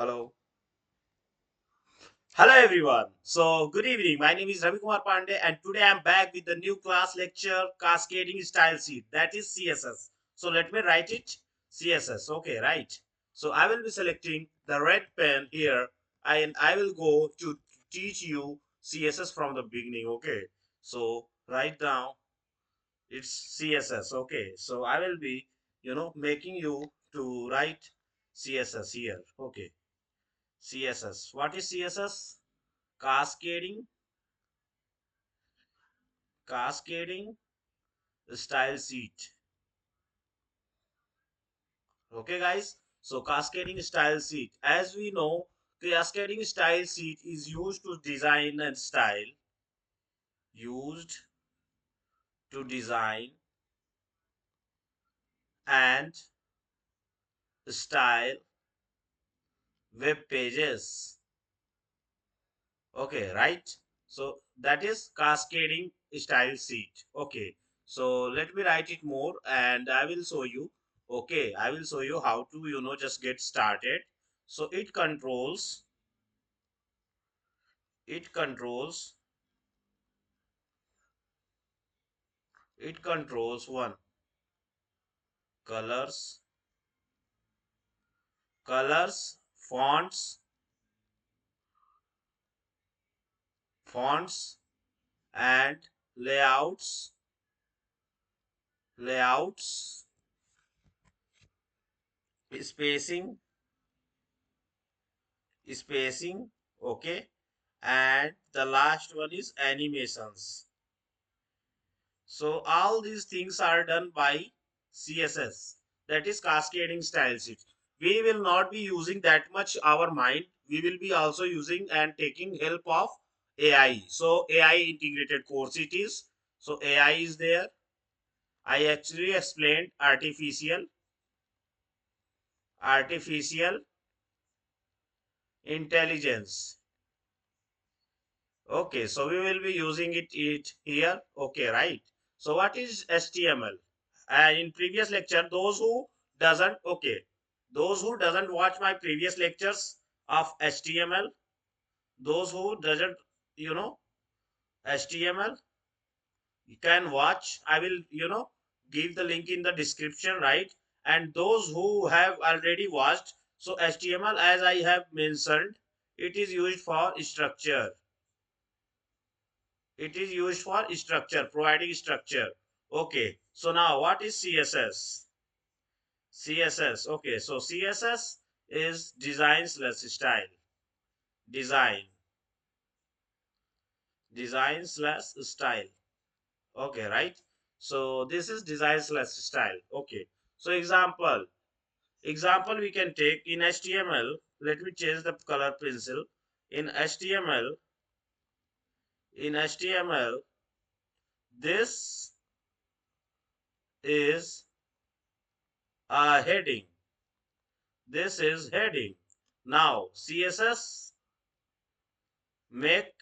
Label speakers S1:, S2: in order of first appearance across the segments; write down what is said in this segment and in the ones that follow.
S1: Hello. Hello everyone. So good evening. My name is Ravi Kumar Pandey and today I'm back with the new class lecture cascading style sheet that is CSS. So let me write it CSS. Okay, right. So I will be selecting the red pen here and I will go to teach you CSS from the beginning. Okay. So right now it's CSS. Okay. So I will be making you to write CSS here. Okay. CSS. What is CSS? Cascading cascading style sheet. Okay guys, so cascading style sheet, as we know, cascading style sheet is used to design and style used to design and style web pages. Okay, right. So that is cascading style sheet. Okay, so let me write it more and I will show you. Okay, I will show you how to just get started. So it controls one, colors, fonts, fonts and layouts, spacing, spacing. Okay, and the last one is animations. So all these things are done by CSS, that is cascading style sheet. We will not be using that much our mind. We will be also using and taking help of AI. So AI integrated course it is. So AI is there. I actually explained artificial intelligence. Okay, so we will be using it here. Okay, right. So what is HTML? In previous lecture, those who doesn't watch my previous lectures of HTML, those who doesn't, you know, HTML, you can watch. I will, give the link in the description, right? And those who have already watched, so HTML, as I have mentioned, it is used for structure. It is used for structure, providing structure. Okay, so now what is CSS? CSS. Okay, so CSS is design slash style. Design. Design slash style. Okay, right? So this is design slash style. Okay. So example we can take in HTML. Let me change the color pencil. In HTML, in HTML, this is a heading. This is heading. Now CSS make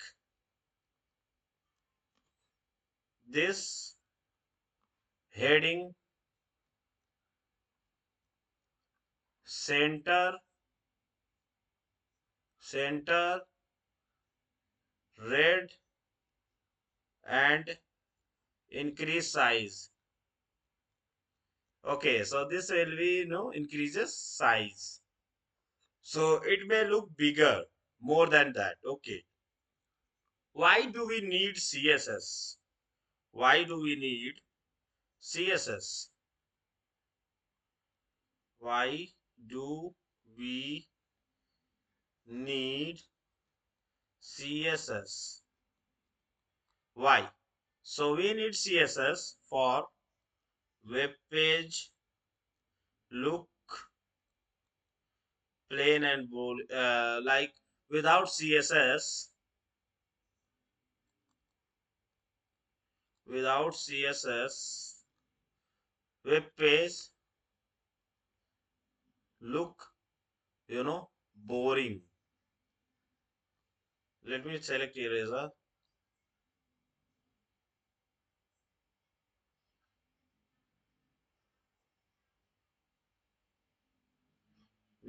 S1: this heading center center red and increase size. Okay, so this will be increases size. So it may look bigger, more than that. Okay. Why do we need CSS? Why do we need CSS? Why do we need CSS? Why? So we need CSS for web page look plain and bold. Like without CSS, web page look boring. Let me select eraser.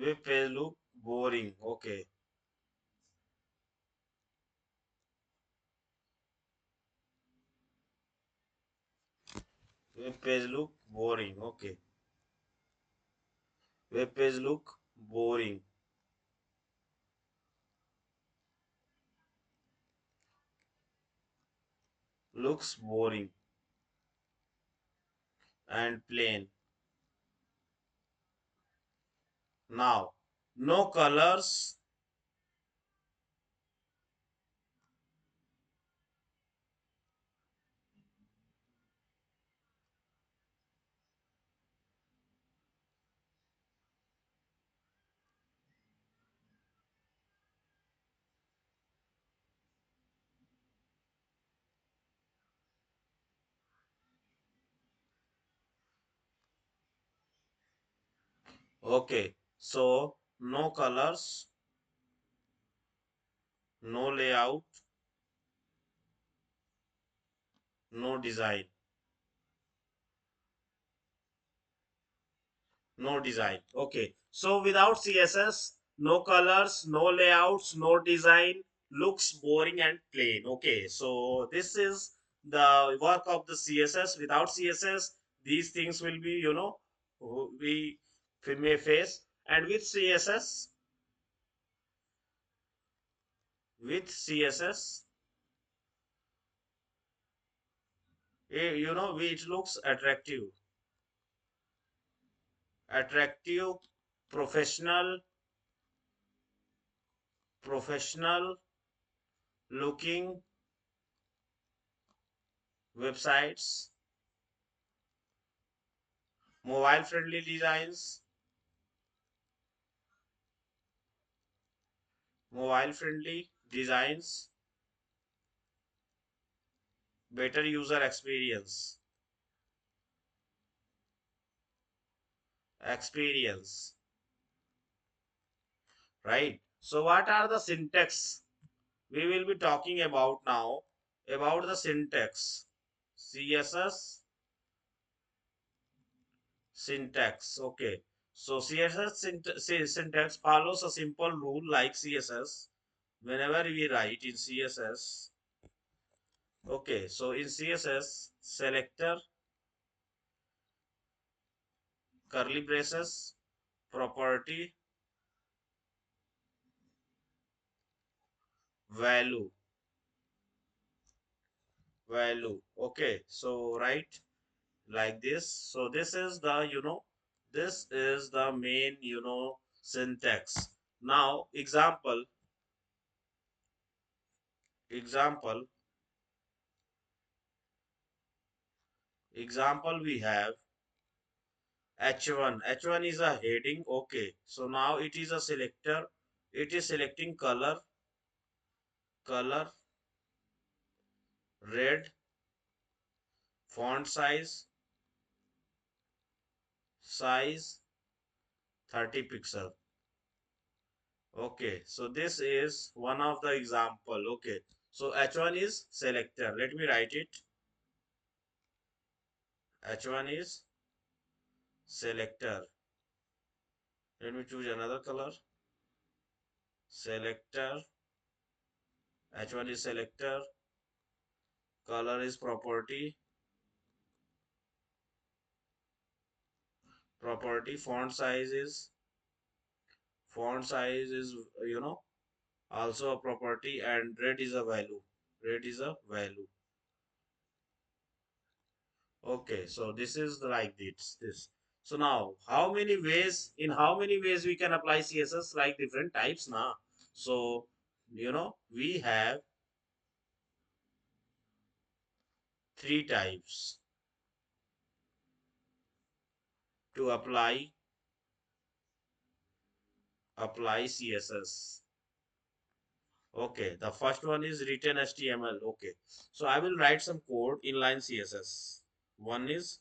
S1: Web page look boring. Okay. Web page look boring. Okay. Web page look boring. Looks boring and plain. Now, no colors. Okay. So, no colors, no layout, no design. No design. Okay. So without CSS, no colors, no layouts, no design, looks boring and plain. Okay. So this is the work of the CSS. Without CSS, these things will be, we may face. And with CSS, it looks attractive, professional, professional looking websites, mobile friendly designs, mobile friendly designs, better user experience, right? So what are the syntax we will be talking about now? About the syntax, CSS syntax. Okay, so CSS syntax follows a simple rule like CSS. Whenever we write in CSS, okay, so in CSS, selector, curly braces, property, value, okay, so right, like this. So this is the, this is the main, syntax. Now example example we have h1 is a heading. Okay, so now it is a selector. It is selecting color red, font size 30 pixel. Okay, so this is one of the example. Okay, so h1 is selector. Let me write it. H1 is selector. Let me choose another color. Selector. H1 is selector. Color is property. Property. Font size is also a property, and red is a value. Red is a value. Okay, so this is like this. So now, how many ways we can apply CSS, like different types now. So, we have three types to apply CSS. Okay, the first one is written HTML. Okay, so I will write some code inline CSS. One is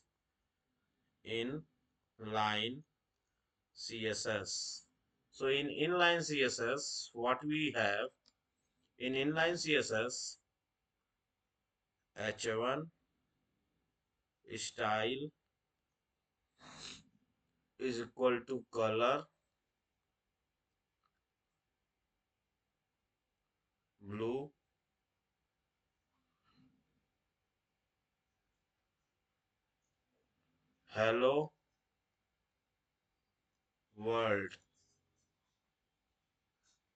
S1: inline CSS. So in inline CSS, what we have in inline CSS, H1 style is equal to color Hello world.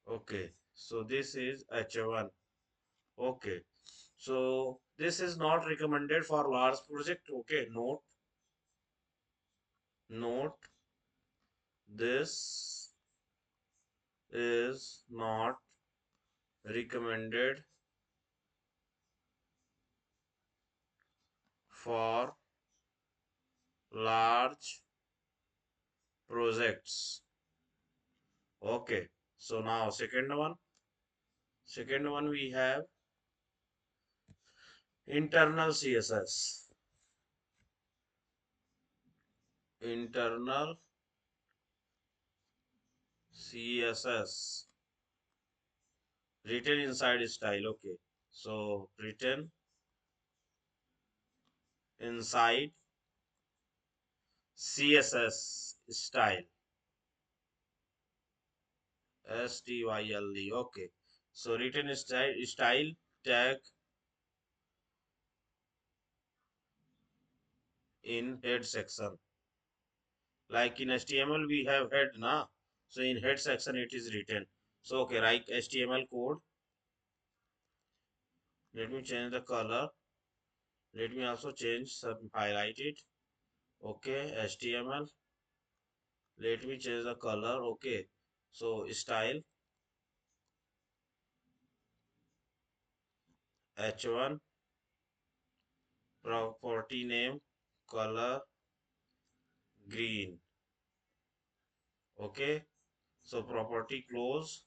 S1: Okay, so this is H1. Okay, so this is not recommended for large project. Okay, note this is not recommended for large projects. Okay, so now second one we have internal CSS. Internal CSS written inside style. Okay, so written inside CSS style. STYLE. Okay, so written style tag in head section. Like in HTML we have head na, so in head section it is written. So okay, write HTML code. Let me change the color. Let me also change some highlight it. Okay, HTML. Let me change the color. Okay, so style H1, property name, color green. Okay, so property close,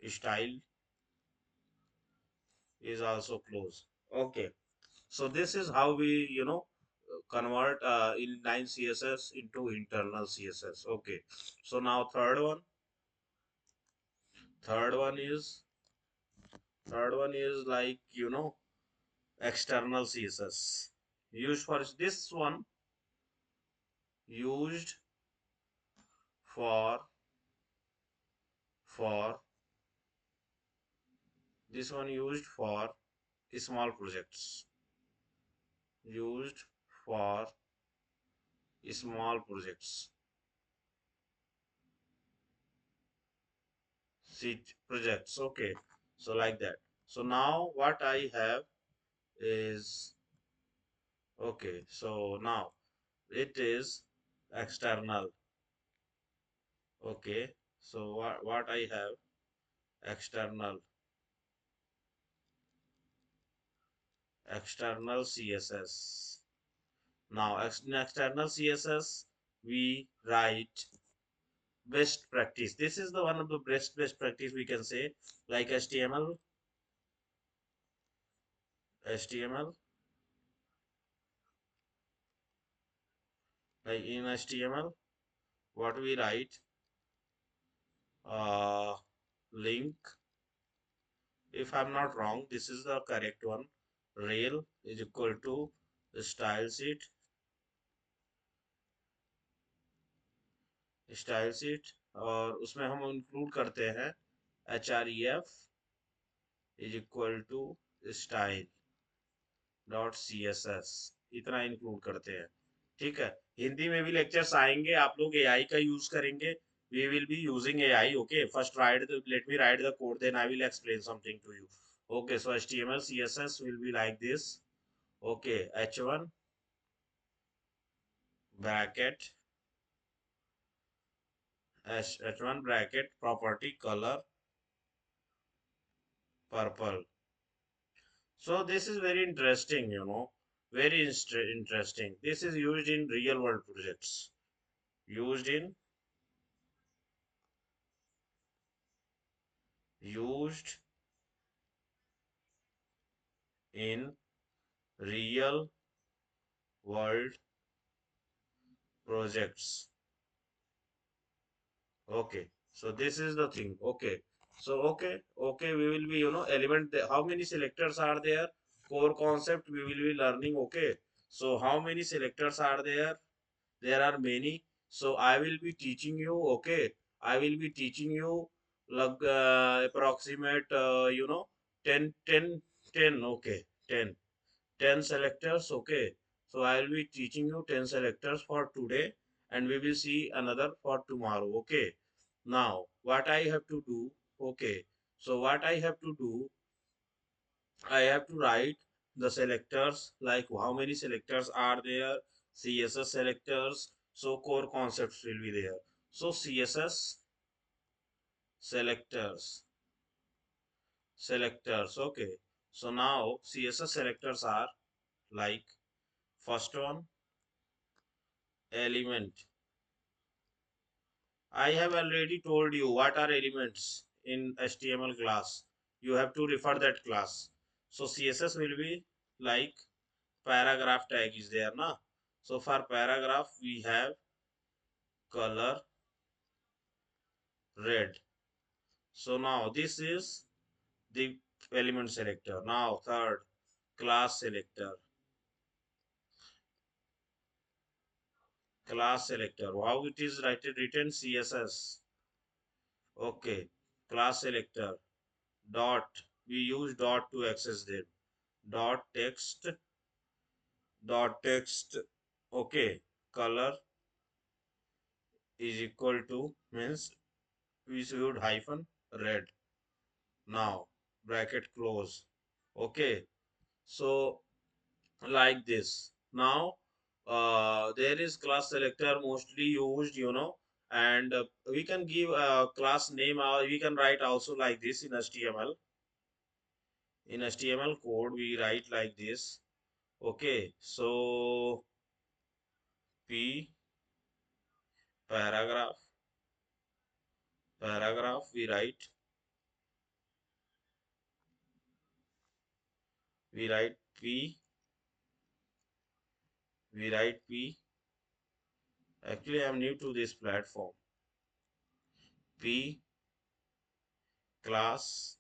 S1: style is also close. Okay, so this is how we convert inline CSS into internal CSS. Okay, so now third one is like external CSS. Used for this one, used for for this one, used for small projects. Used for small projects. Seat projects. Okay, so like that. So now what I have is, okay, so now it is external. Okay, so what I have, external CSS. Now in external CSS we write best practice. This is the one of the best practice we can say, like HTML, like in HTML what we write, uh link, if I'm not wrong this is the correct one, rel is equal to style sheet और उसमें हम include करते हैं href is equal to style dot C S S, इतना include करते हैं। ठीक है, हिंदी में भी लेक्चर्स आएंगे, आप लोग एआई का यूज करेंगे। we will be using AI. Okay, first let me write the code, then I will explain something to you. Okay, so HTML CSS will be like this. Okay, h1 bracket h1 bracket property color purple. So this is very interesting, very interesting. This is used in real world projects. Used in used in real world projects. Okay, so this is the thing. Okay, so okay, we will be element. How many selectors are there? Core concept we will be learning. Okay, so how many selectors are there? There are many, so I will be teaching you. Okay, I will be teaching you like approximate 10 10 10. Okay, 10 selectors. Okay, So I will be teaching you 10 selectors for today, and we will see another for tomorrow. Okay. Now, what I have to do? Okay. So what I have to do? I have to write the selectors, like how many selectors are there, CSS selectors. So core concepts will be there. So CSS selectors, selectors. Okay. So now CSS selectors are like first one, element. I have already told you what are elements in HTML class. You have to refer that class. So CSS will be like paragraph tag is there, na? So for paragraph we have color red. So now this is the element selector. Now third, class selector. Class selector. How it is written CSS. Okay. Class selector. Dot. We use dot to access them. Dot text. Dot text. Okay. Color is equal to means we should hyphen red. Now bracket close. Okay. So like this. Now there is class selector mostly used, and we can give a class name, or we can write also like this in HTML. In HTML code we write like this. Okay, so p paragraph, paragraph we write p, we write p. Actually I'm new to this platform. P class,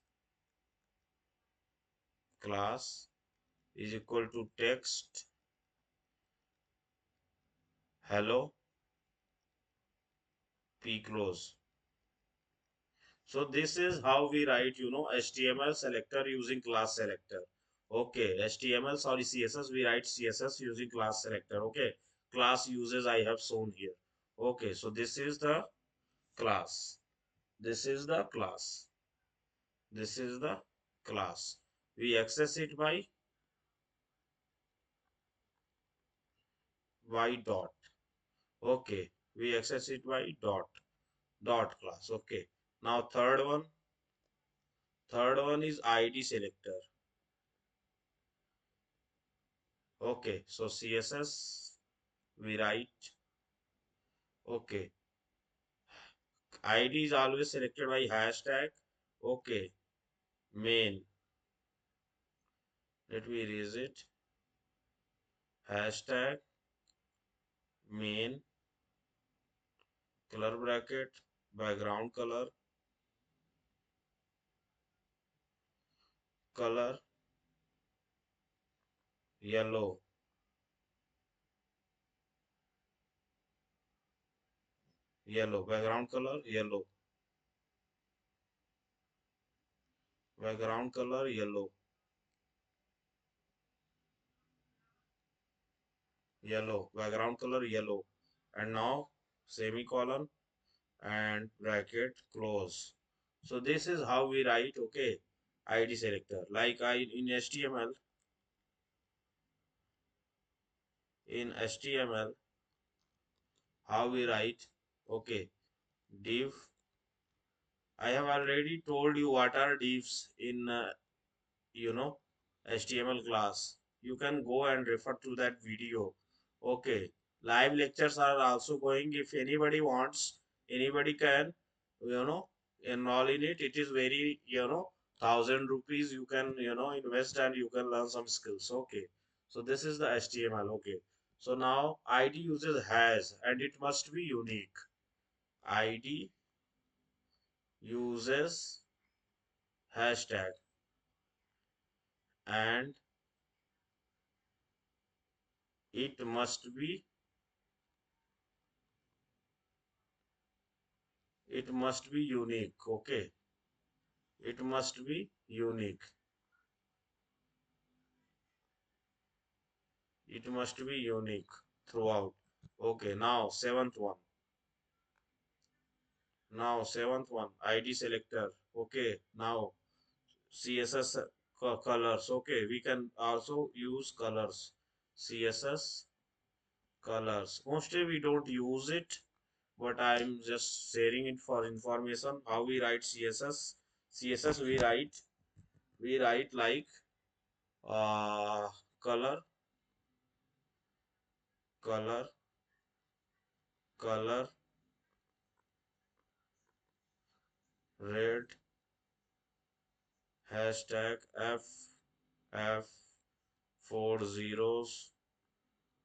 S1: class is equal to text hello, p close. So this is how we write, HTML selector using class selector. Okay, HTML, sorry, CSS, we write CSS using class selector. Okay, class uses I have shown here. Okay, so this is the class. This is the class. This is the class. We access it by dot. Okay, we access it by dot class. Okay, now third one is ID selector. Okay, so CSS we write. Okay, ID is always selected by hashtag. Okay, main. Let me erase it. Hashtag main, color bracket, background color, color yellow, yellow, background color yellow, background color yellow, yellow, background color yellow. And now semicolon and bracket close. So this is how we write, okay, ID selector. Like I in HTML, in HTML, how we write, okay, div. I have already told you what are divs in you know HTML class. You can go and refer to that video. Okay, live lectures are also going. If anybody wants, anybody can, you know enroll in it. It is very, 1,000 rupees you can, invest, and you can learn some skills. Okay, so this is the HTML. Okay, so now ID uses has, and it must be unique. ID uses hashtag, and it must be, unique. Okay, it must be unique. It must be unique throughout. Okay, now seventh one. Now seventh one, ID selector. Okay, now CSS colors. Okay, we can also use colors. CSS colors. Mostly we don't use it, but I'm just sharing it for information. How we write CSS? CSS we write like uh color, color, color, red, hashtag F four zeros,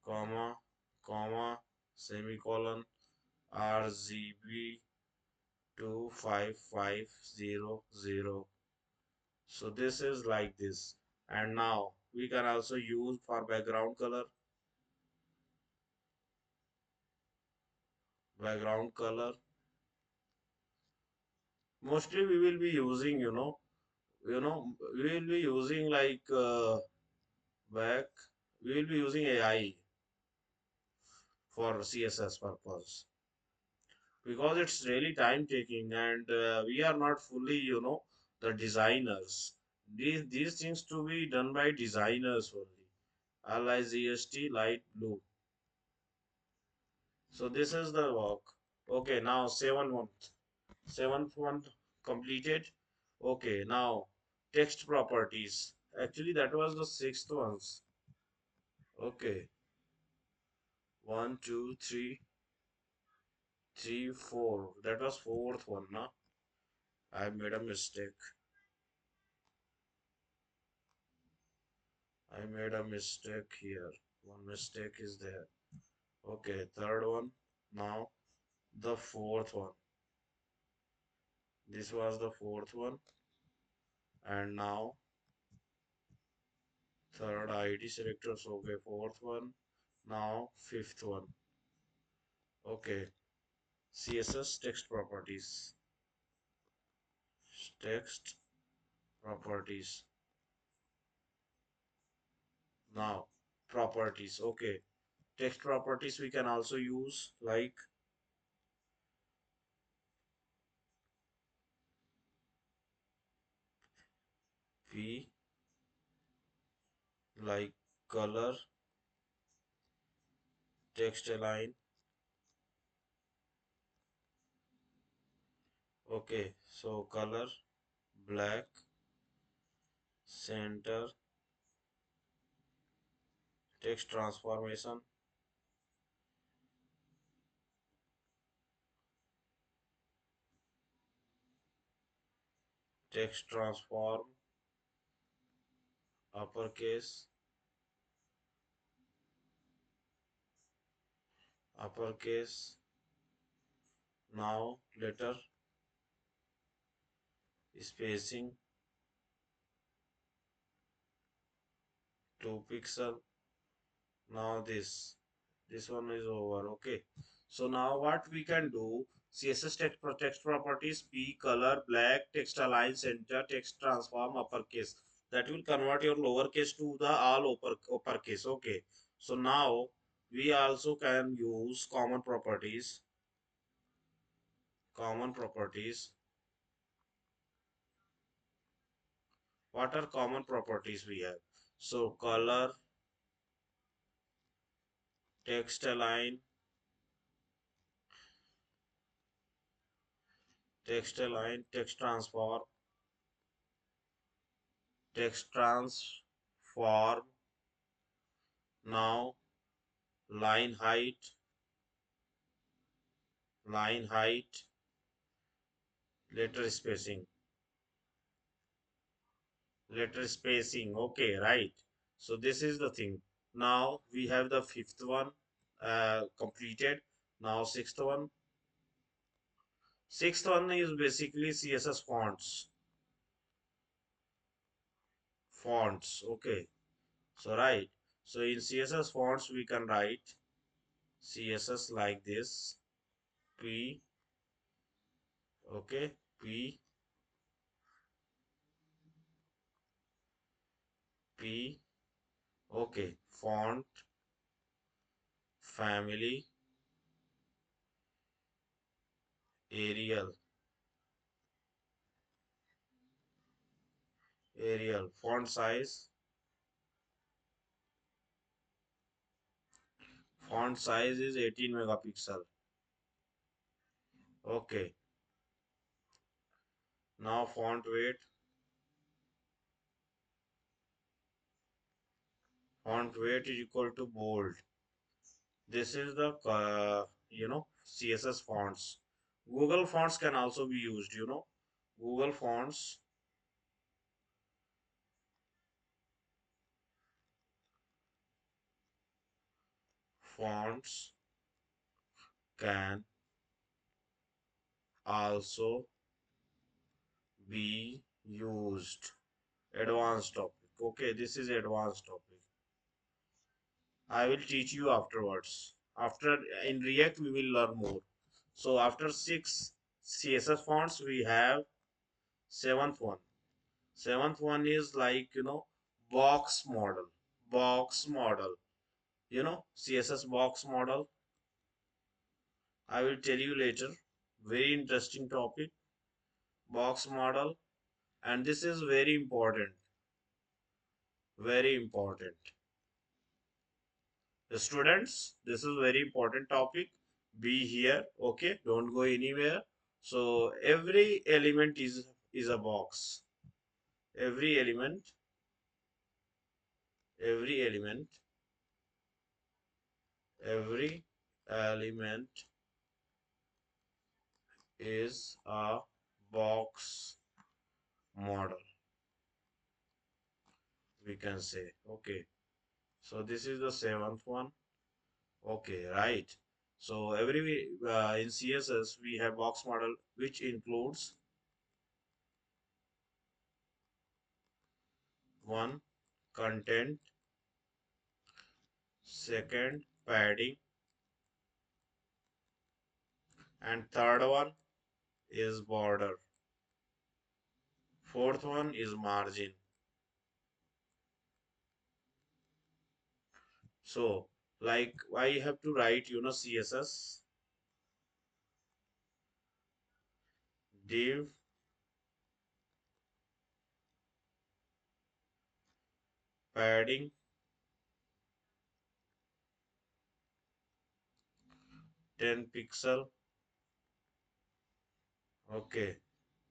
S1: comma, comma, semicolon, RGB 25500. So this is like this. And now we can also use for background color. Mostly we will be using, we will be using like back, we will be using AI for CSS purpose because it's really time taking and we are not fully, the designers. These things to be done by designers only. LIGST light blue. So this is the work. Okay, now seventh one completed. Okay, now text properties. Actually, that was the sixth ones. Okay, one, two, three, four. That was fourth one, na? I made a mistake. I made a mistake here. One mistake is there. Okay, third one. Now the fourth one. This was the fourth one, and now third ID selector. So okay, fourth one. Now fifth one. Okay, CSS text properties. Text properties. Now properties. Okay, text properties we can also use like P, like color, text align. Okay, so color, black, center, text transformation, text transform, uppercase, uppercase. Now letter, spacing, 2 pixel. Now this one is over. Okay, so now what we can do, CSS text properties, P, color, black, text align, center, text transform, uppercase. That will convert your lowercase to the all uppercase. Okay, so now we also can use common properties. What are common properties we have? So color, text align, text transform, text transform. Now line height, line height, letter spacing, letter spacing. Okay, right. So this is the thing. Now we have the fifth one completed. Now sixth one. Sixth one is basically CSS fonts. Fonts. Okay. So right. So in CSS fonts we can write CSS like this. P. Okay. P. P. Okay. Font. family, Arial, Arial, font size is 18 megapixel. Okay, now font weight is equal to bold. This is the CSS fonts. Google fonts can also be used. Google fonts can also be used. Advanced topic. Okay, this is advanced topic. I will teach you afterwards. After in React, we will learn more. So after six CSS fonts, we have seventh one. Seventh one is like box model. Box model. CSS box model. I will tell you later. Very interesting topic. Box model, and this is very important. Very important. The students, this is very important topic. Be here, okay? Don't go anywhere. So every element is a box. Every element, every element, every element is a box model. We can say, okay. So this is the seventh one. Okay, right. So every in CSS we have box model which includes one content, second padding, and third one is border. Fourth one is margin. So like I have to write CSS div padding 10 pixel. Okay,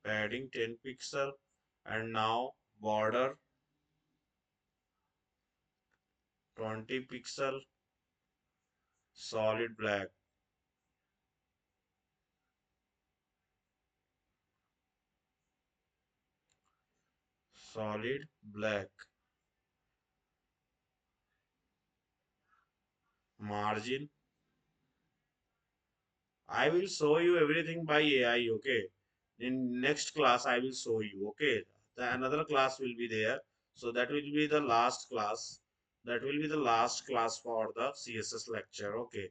S1: padding 10 pixel, and now border 20 pixel, solid black. Solid black. Margin. I will show you everything by AI, okay? In next class, I will show you, okay? Another class will be there. So that will be the last class. That will be the last class for the CSS lecture, okay?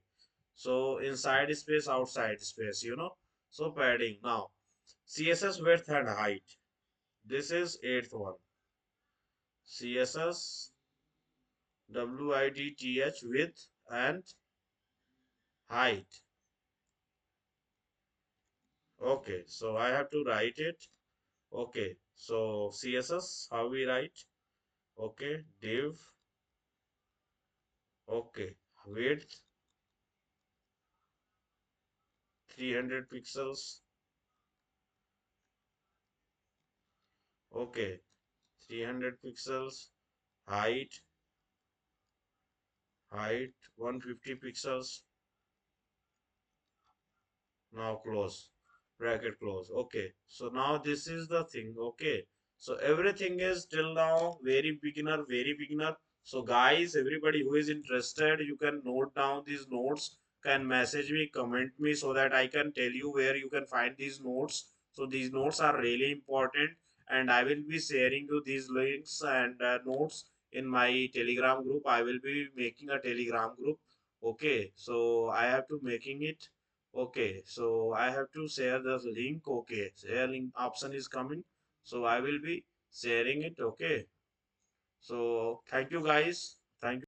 S1: So inside space, outside space. So padding. Now, CSS width and height. This is eighth one. CSS width width and height. Okay, so I have to write it. Okay, so CSS, how we write? Okay, div, okay, width 300 pixels. Okay, 300 pixels. Height 150 pixels. Now close, bracket close. Okay, so now this is the thing. Okay, so everything is till now very beginner. So guys, everybody who is interested, you can note down these notes, can message me, comment me, so that I can tell you where you can find these notes. So these notes are really important, and I will be sharing you these links and notes in my telegram group. I will be making a telegram group. Okay, so I have to making it. Okay, so I have to share the link. Okay, share link option is coming. So I will be sharing it. Okay, so thank you guys. Thank you.